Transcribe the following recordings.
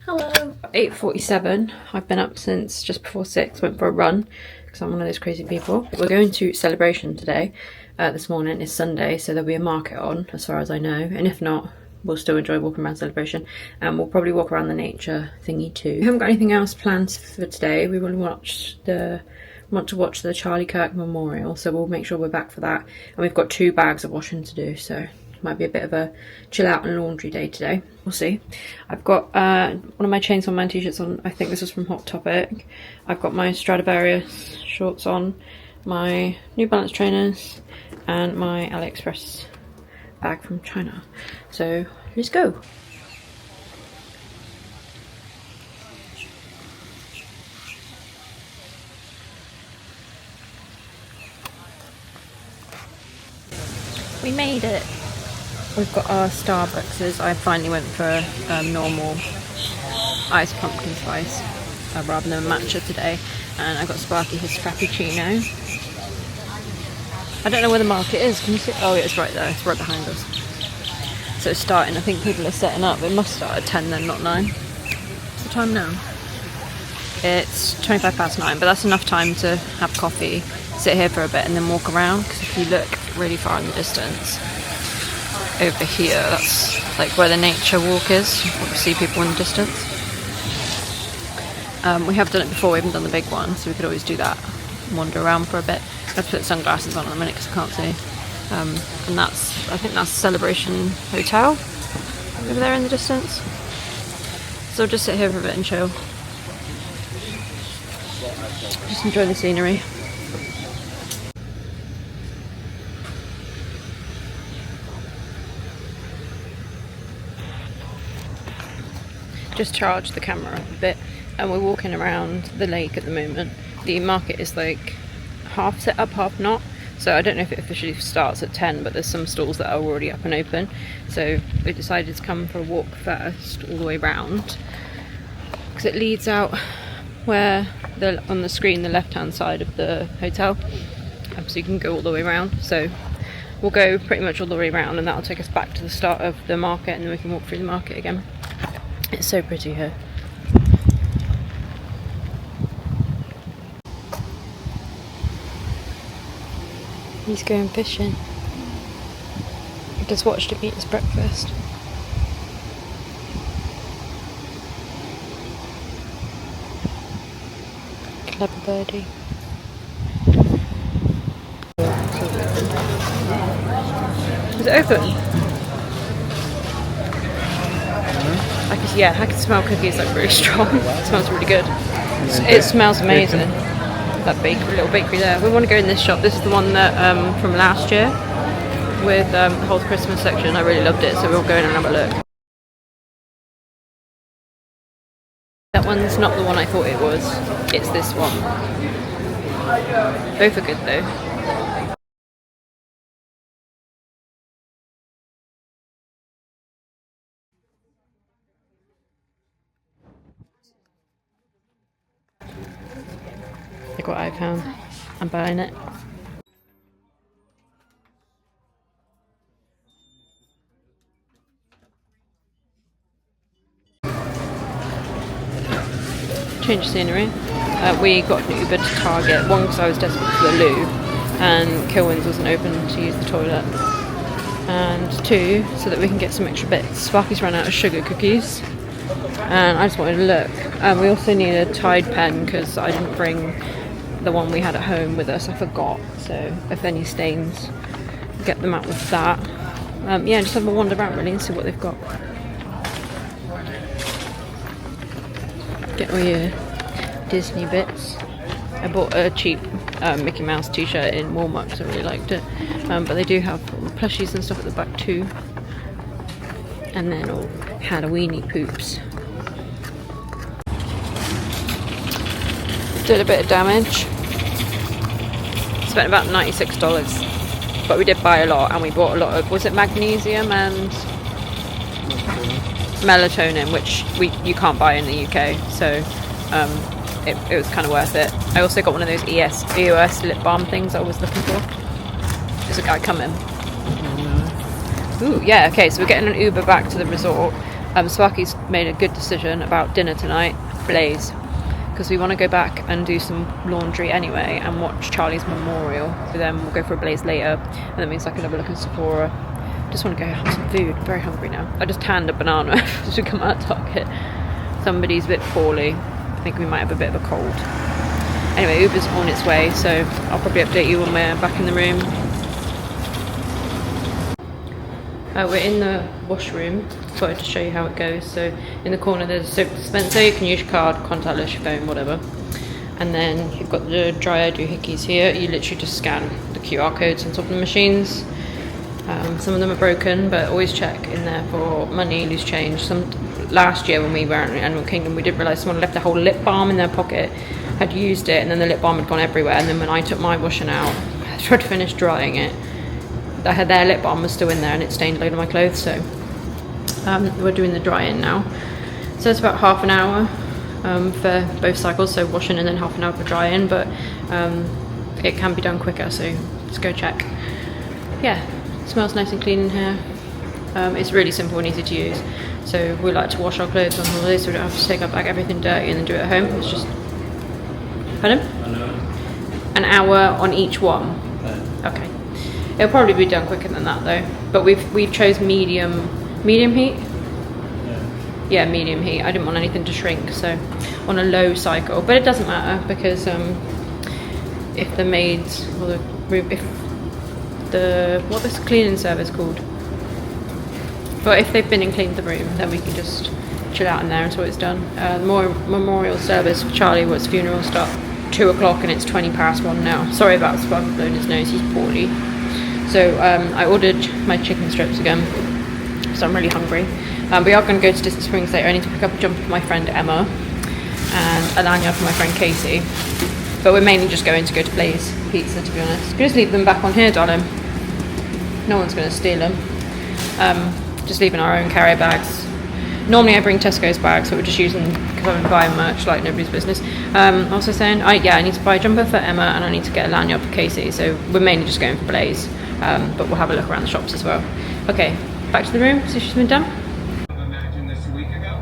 Hello. 8:47. I've been up since just before 6. Went for a run because I'm one of those crazy people. We're going to Celebration today. This morning is Sunday, so there'll be a market on, as far as I know. And if not, we'll still enjoy walking around Celebration. And we'll probably walk around the nature thingy too. We haven't got anything else planned for today. We want to watch the Charlie Kirk Memorial, so we'll make sure we're back for that. And we've got 2 bags of washing to do, so might be a bit of a chill out and laundry day today. We'll see. I've got one of my Chainsaw Man t-shirts on. I think this is from Hot Topic. I've got my Stradivarius shorts on, my New Balance trainers, and my AliExpress bag from China. So let's go. We made it. We've got our Starbuckses. I finally went for normal iced pumpkin spice rather than matcha today, and I got Sparky his Frappuccino. I don't know where the market is. Can you see? Oh, yeah, it's right there. It's right behind us. So it's starting. I think people are setting up. It must start at 10 then, not 9. What's the time now? It's 9:25, but that's enough time to have coffee, sit here for a bit, and then walk around. Because if you look really far in the distance, over here, that's like where the nature walk is. You can see people in the distance. We have done it before. We haven't done the big one, so we could always do that and wander around for a bit. I have to put sunglasses on in a minute because I can't see. And I think that's Celebration Hotel over there in the distance. So I'll just sit here for a bit and chill. Just enjoy the scenery. Just charged the camera up a bit, and we're walking around the lake at the moment. The market is like half set up, half not, so I don't know if it officially starts at 10, but there's some stalls that are already up and open. So we decided to come for a walk first all the way round, because it leads out where on the screen, the left hand side of the hotel, so you can go all the way around. So we'll go pretty much all the way around, and that'll take us back to the start of the market, and then we can walk through the market again. It's so pretty here. He's going fishing. I just watched him eat his breakfast. Clever birdie. Is it open? I can smell cookies like really strong. It smells really good. It smells amazing. That little bakery there. We want to go in this shop. This is the one that from last year with the whole Christmas section. I really loved it, so we'll go in and have a look. That one's not the one I thought it was. It's this one. Both are good though. Look what I found. I'm buying it. Change scenery. We got an Uber to Target. 1, because I was desperate for the loo, and Kilwins wasn't open to use the toilet. And 2, so that we can get some extra bits. Sparky's run out of sugar cookies, and I just wanted to look. We also need a Tide pen because I didn't bring the one we had at home with us. I forgot. So if any stains, get them out with that. Yeah, just have a wander around really and see what they've got. Get all your Disney bits. I bought a cheap Mickey Mouse t-shirt in Walmart because I really liked it. But they do have plushies and stuff at the back too. And then all Halloweeny poops. Did a bit of damage. Spent about $96, but we did buy a lot, and we bought a lot of, was it magnesium and melatonin, which you can't buy in the UK, so it was kind of worth it. I also got one of those EOS lip balm things I was looking for. There's a guy coming. Ooh, yeah, okay, so we're getting an Uber back to the resort. Sparky's made a good decision about dinner tonight, Blaze, because we want to go back and do some laundry anyway and watch Charlie's memorial. Then we'll go for a Blaze later, and that means I can have a look in Sephora. Just want to go have some food. I'm very hungry now. I just tanned a banana as we come out of Target. Somebody's a bit poorly. I think we might have a bit of a cold. Anyway, Uber's on its way, so I'll probably update you when we're back in the room. We're in the washroom. Thought I'd just show you how it goes. So in the corner there's a soap dispenser. You can use your card, contactless, your phone, whatever. And then you've got the dryer doohickeys here. You literally just scan the QR codes on top of the machines. Some of them are broken, but always check in there for money, loose change. Last year when we were in Animal Kingdom, we didn't realise someone left a whole lip balm in their pocket, had used it, and then the lip balm had gone everywhere. And then when I took my washing out, I tried to finish drying it, their lip balm was still in there and it stained a load of my clothes. So we're doing the dry-in now. So it's about half an hour for both cycles, so washing and then half an hour for dry-in, but it can be done quicker, so let's go check. Yeah, it smells nice and clean in here. It's really simple and easy to use. So we like to wash our clothes on holiday so we don't have to take our back everything dirty and then do it at home. It's just... Pardon? An hour on each one? Okay. It'll probably be done quicker than that though. But we chose medium heat? Yeah, medium heat. I didn't want anything to shrink, so on a low cycle. But it doesn't matter because if the maids or what was the cleaning service called? But if they've been and cleaned the room, then we can just chill out in there until it's done. The memorial service for Charlie was funeral start 2 o'clock and it's 20 past 1 now. Sorry about Sparky blowing his nose, he's poorly. So I ordered my chicken strips again, so I'm really hungry. We are going to go to Disney Springs later. I need to pick up a jumper for my friend Emma and a lanyard for my friend Casey. But we're mainly just going to go to Blaze Pizza, to be honest. You just leave them back on here, darling. No one's going to steal them. Just leaving our own carrier bags. Normally I bring Tesco's bags, but we're just using because I've been buying merch like nobody's business. Also saying, I need to buy a jumper for Emma and I need to get a lanyard for Casey. So we're mainly just going for Blaze, but we'll have a look around the shops as well. Okay, back to the room. See if she's been done. Imagine this a week ago.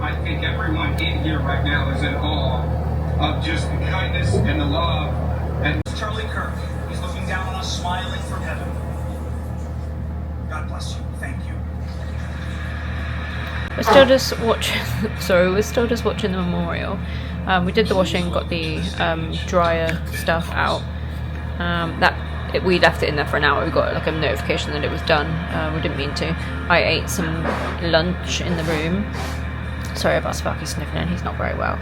I think everyone in here right now is in awe of just the kindness and the love. And Charlie Kirk, he's looking down on us, smiling from heaven. God bless you. Thank you. We're still just watching. Sorry, we're still just watching the memorial. We did the washing, got the dryer stuff out. We left it in there for an hour. We got like a notification that it was done. We didn't mean to. I ate some lunch in the room. Sorry about Sparky sniffing, he's not very well.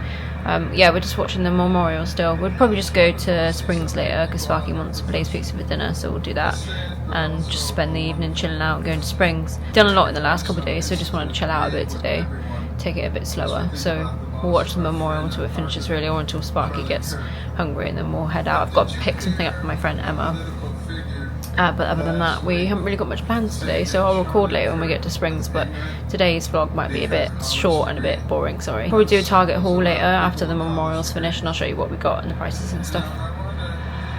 Yeah, we're just watching the memorial still. We'll probably just go to Springs later because Sparky wants Blaze Pizza for dinner, so we'll do that and just spend the evening chilling out, going to Springs. Done a lot in the last couple of days, so just wanted to chill out a bit today, take it a bit slower. So we'll watch the memorial until it finishes really, or until Sparky gets hungry, and then we'll head out. I've got to pick something up for my friend Emma. But other than that, we haven't really got much plans today, so I'll record later when we get to Springs, but today's vlog might be a bit short and a bit boring, sorry. Probably do a Target haul later after the memorial's finished, and I'll show you what we got and the prices and stuff.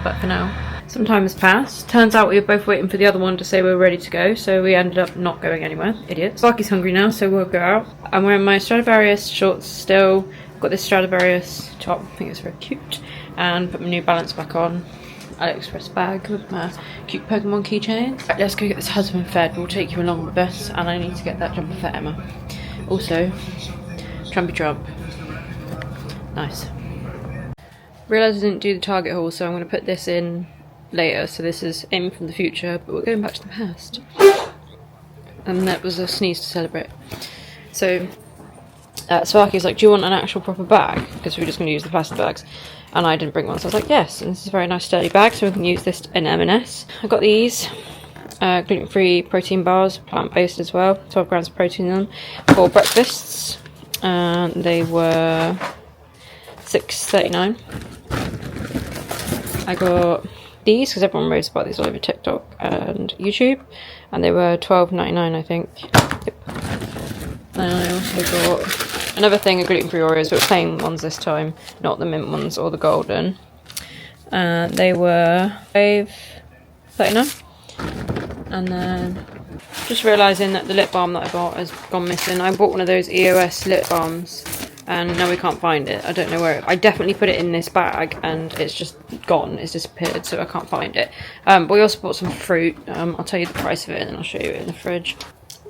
But for now, some time has passed. Turns out we were both waiting for the other one to say we were ready to go, so we ended up not going anywhere. Idiots. Sparky's hungry now, so we'll go out. I'm wearing my Stradivarius shorts still. Got this Stradivarius top, I think it's very cute, and put my New Balance back on. AliExpress bag with my cute Pokemon keychains. Right, let's go get this husband fed. We'll take you along with us, and I need to get that jumper for Emma. Also, Trumpy Trump. Nice. Realised I didn't do the Target haul, so I'm going to put this in later. So this is in from the future, but we're going back to the past. And that was a sneeze to celebrate. So Sparky's like, do you want an actual proper bag? Because we're just going to use the plastic bags. And I didn't bring one, so I was like, yes. And this is a very nice sturdy bag, so we can use this in M&S. I got these gluten-free protein bars, plant-based as well. 12 grams of protein in them for breakfasts. And they were $6.39. I got these because everyone raves about these all over TikTok and YouTube. And they were $12.99, I think. Yep. Then I also got another thing of gluten-free Oreos, but plain ones this time, not the mint ones or the golden. They were $5.39. And then Just realising that the lip balm that I bought has gone missing. I bought one of those EOS lip balms and now we can't find it. I don't know where I definitely put it in this bag and it's just gone. It's disappeared, so I can't find it. But we also bought some fruit. I'll tell you the price of it and then I'll show you it in the fridge.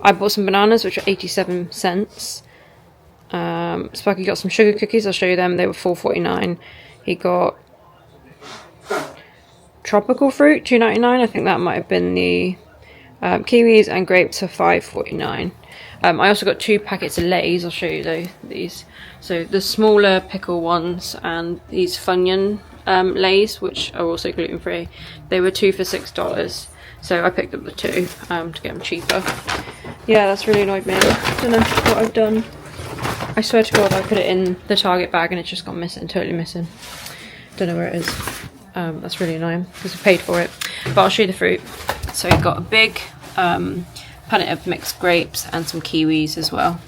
I bought some bananas, which are 87 cents. Sparky got some sugar cookies. I'll show you them. They were $4.49. He got tropical fruit, $2.99. I think that might have been the kiwis, and grapes for $5.49. I also got 2 packets of Lay's. I'll show you these. So the smaller pickle ones and these Funyun Lay's, which are also gluten free. They were 2 for $6. So I picked up the 2 to get them cheaper. Yeah, that's really annoyed me. I don't know what I've done. I swear to God, I put it in the Target bag and it's just gone missing, totally missing. Don't know where it is. That's really annoying because we paid for it. But I'll show you the fruit. So you've got a big punnet of mixed grapes and some kiwis as well.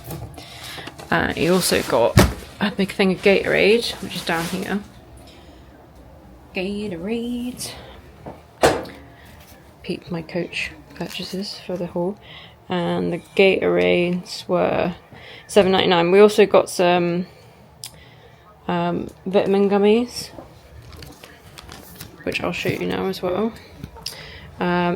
And you also got a big thing of Gatorade, which is down here. Gatorade. Pete, my coach, purchases for the haul. And the Gatorades were $7.99. We also got some vitamin gummies, which I'll show you now as well.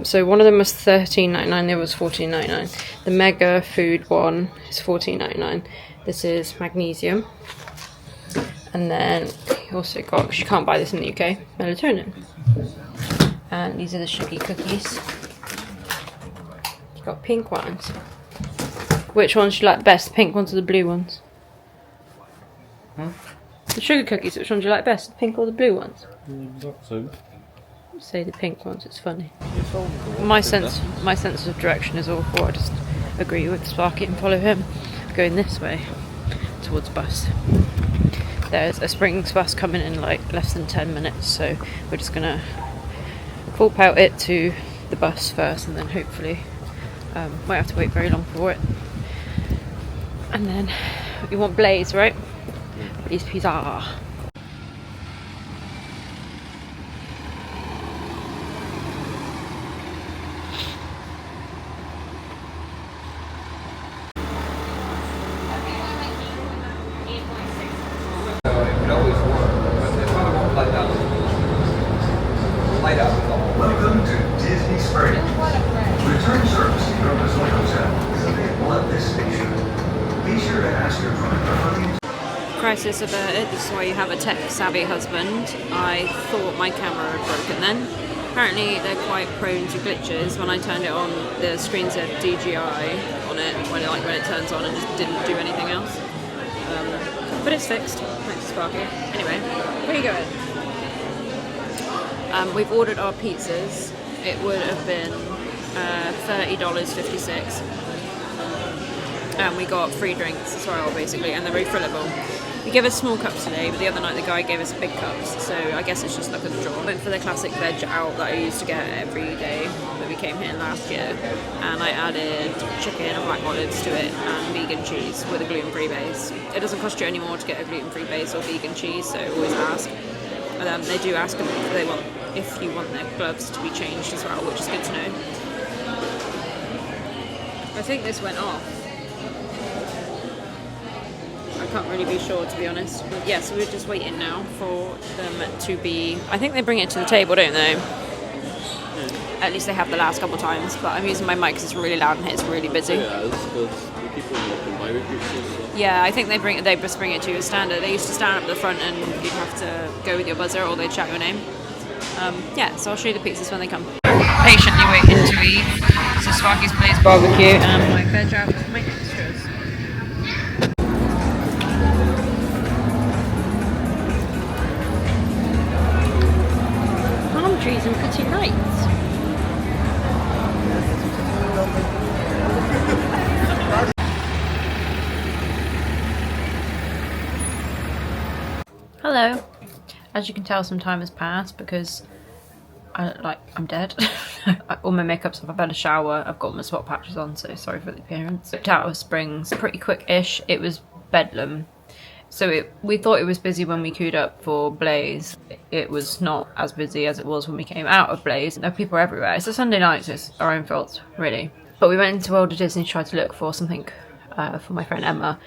So one of them was $13.99, the other was $14.99. The Mega Food one is $14.99. This is magnesium. And then you also got, because you can't buy this in the UK, melatonin. And these are the sugary cookies. You've got pink ones. Which ones do you like best? The pink ones or the blue ones? The sugar cookies, which ones do you like best? The pink or the blue ones? Say the pink ones, it's funny. My sense of direction is awful. I just agree with Sparky and follow him. Going this way towards bus. There's a Springs bus coming in like less than 10 minutes, so we're just gonna full pelt it to the bus first and then hopefully won't have to wait very long for it. And then you want Blaze, right? Blaze pizza. Welcome to Disney Springs. Return service to your resort hotel is available at this station. Be sure to ask your driver how you... Crisis averted. This is why you have a tech-savvy husband. I thought my camera had broken then. Apparently they're quite prone to glitches. When I turned it on, the screen said DJI on it when it turns on and just didn't do anything else. But it's fixed. Thanks, Sparky. Anyway, where are you going? We've ordered our pizzas. It would have been $30.56. And we got free drinks as well, basically, and they're refillable. We gave us small cups today, but the other night the guy gave us big cups, so I guess it's just luck of the draw. I went for the classic veg out that I used to get every day when we came here last year, and I added chicken and black olives to it and vegan cheese with a gluten-free base. It doesn't cost you any more to get a gluten-free base or vegan cheese, so always ask. They do ask them if you want their gloves to be changed as well, which is good to know. I think this went off. I can't really be sure, to be honest. But yeah, so we're just waiting now for them to be... I think they bring it to the table, don't they? At least they have the last couple of times. But I'm using my mic because it's really loud and it's really busy. Yeah, I think they just bring it to you as standard. They used to stand up at the front and you'd have to go with your buzzer or they'd shout your name. Yeah, so I'll show you the pizzas when they come. Patiently waiting to eat. So Sparky's Blaze barbecue and my veg out with my extras. Palm trees and pretty lights. Hello. As you can tell, some time has passed because I'm dead. All my makeup's off. I've had a shower. I've got my swap patches on, so sorry for the appearance. Looked out of Springs pretty quick-ish. It was bedlam. So we thought it was busy when we queued up for Blaze. It was not as busy as it was when we came out of Blaze. There were people everywhere. It's a Sunday night, so it's our own fault, really. But we went into World of Disney to try to look for something for my friend Emma,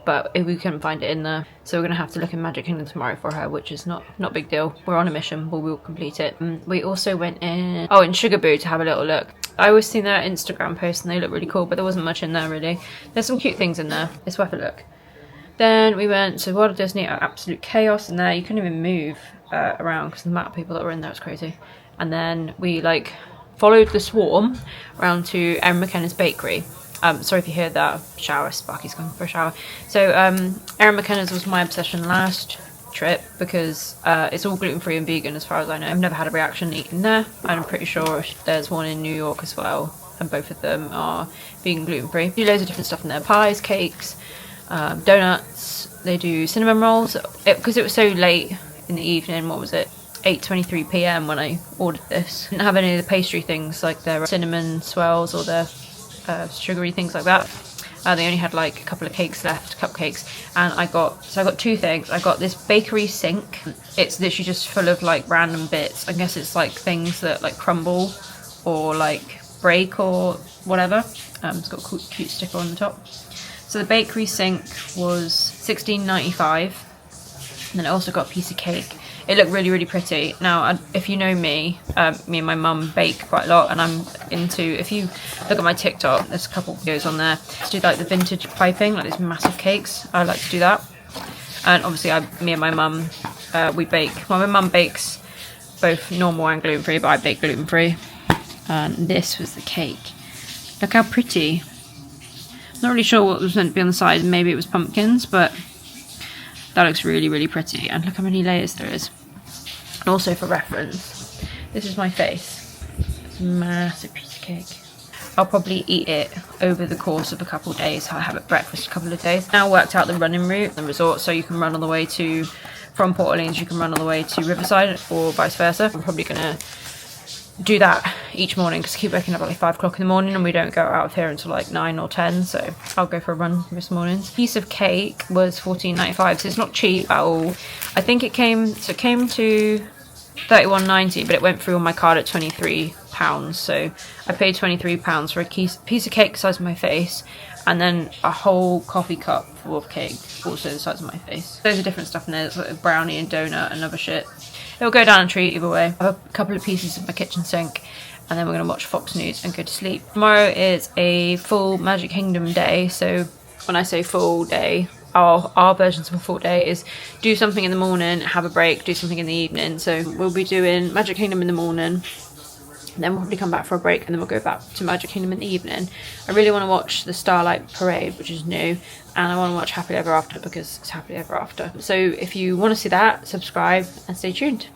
but we couldn't find it in there. So we're going to have to look in Magic Kingdom tomorrow for her, which is not a big deal. We're on a mission, but we'll complete it. We also went in Sugarboo to have a little look. I always see their Instagram posts and they look really cool, but there wasn't much in there really. There's some cute things in there. It's worth a look. Then we went to World of Disney. Absolute chaos in there. You couldn't even move around because the amount of people that were in there was crazy. And then we like followed the swarm around to Erin McKenna's bakery. Sorry if you hear that shower. Sparky's going for a shower. So Erin McKenna's was my obsession last trip because it's all gluten-free and vegan as far as I know. I've never had a reaction eating there, and I'm pretty sure there's one in New York as well, and both of them are vegan, gluten-free. They do loads of different stuff in there: pies, cakes, donuts. They do cinnamon rolls. Because it was so late in the evening, what was it, 8:23 p.m. when I ordered this. Didn't have any of the pastry things like their cinnamon swirls or their sugary things like that. They only had like a couple of cakes left, cupcakes, and I got two things. I got this bakery sink. It's literally just full of like random bits. I guess it's like things that like crumble or like break or whatever. It's got a cute sticker on the top. So the bakery sink was $16.95, and then I also got a piece of cake. It looked really, really pretty. Now, if you know me, me and my mum bake quite a lot, and I'm into, if you look at my TikTok, there's a couple of videos on there to do like the vintage piping, like these massive cakes. I like to do that. And obviously, me and my mum, we bake. Well, my mum bakes both normal and gluten-free, but I bake gluten-free. And this was the cake. Look how pretty. Not really sure what was meant to be on the side. Maybe it was pumpkins, but that looks really, really pretty. And look how many layers there is. And also for reference, this is my face. It's a massive piece of cake. I'll probably eat it over the course of a couple of days. I'll have it breakfast a couple of days. Now worked out the running route, the resort, so you can run all the way from Port Orleans, you can run all the way to Riverside or vice versa. I'm probably gonna do that each morning because I keep waking up at like 5 o'clock in the morning and we don't go out of here until like 9 or 10, so I'll go for a run this morning. Piece of cake was $14.95, so it's not cheap at all. I think it came to $31.90, but it went through on my card at £23, so I paid £23 for a piece of cake the size of my face, and then a whole coffee cup full of cake also the size of my face. There's a different stuff in there. There's like a brownie and donut and other shit. It'll go down a treat either way. I have a couple of pieces of my kitchen sink, and then we're going to watch Fox News and go to sleep. Tomorrow is a full Magic Kingdom day, so when I say full day, our versions of a full day is do something in the morning, have a break, do something in the evening. So we'll be doing Magic Kingdom in the morning, then we'll probably come back for a break, and then we'll go back to Magic Kingdom in the evening. I really want to watch the Starlight Parade, which is new, and I want to watch Happily Ever After because it's Happily Ever After. So if you want to see that, subscribe and stay tuned.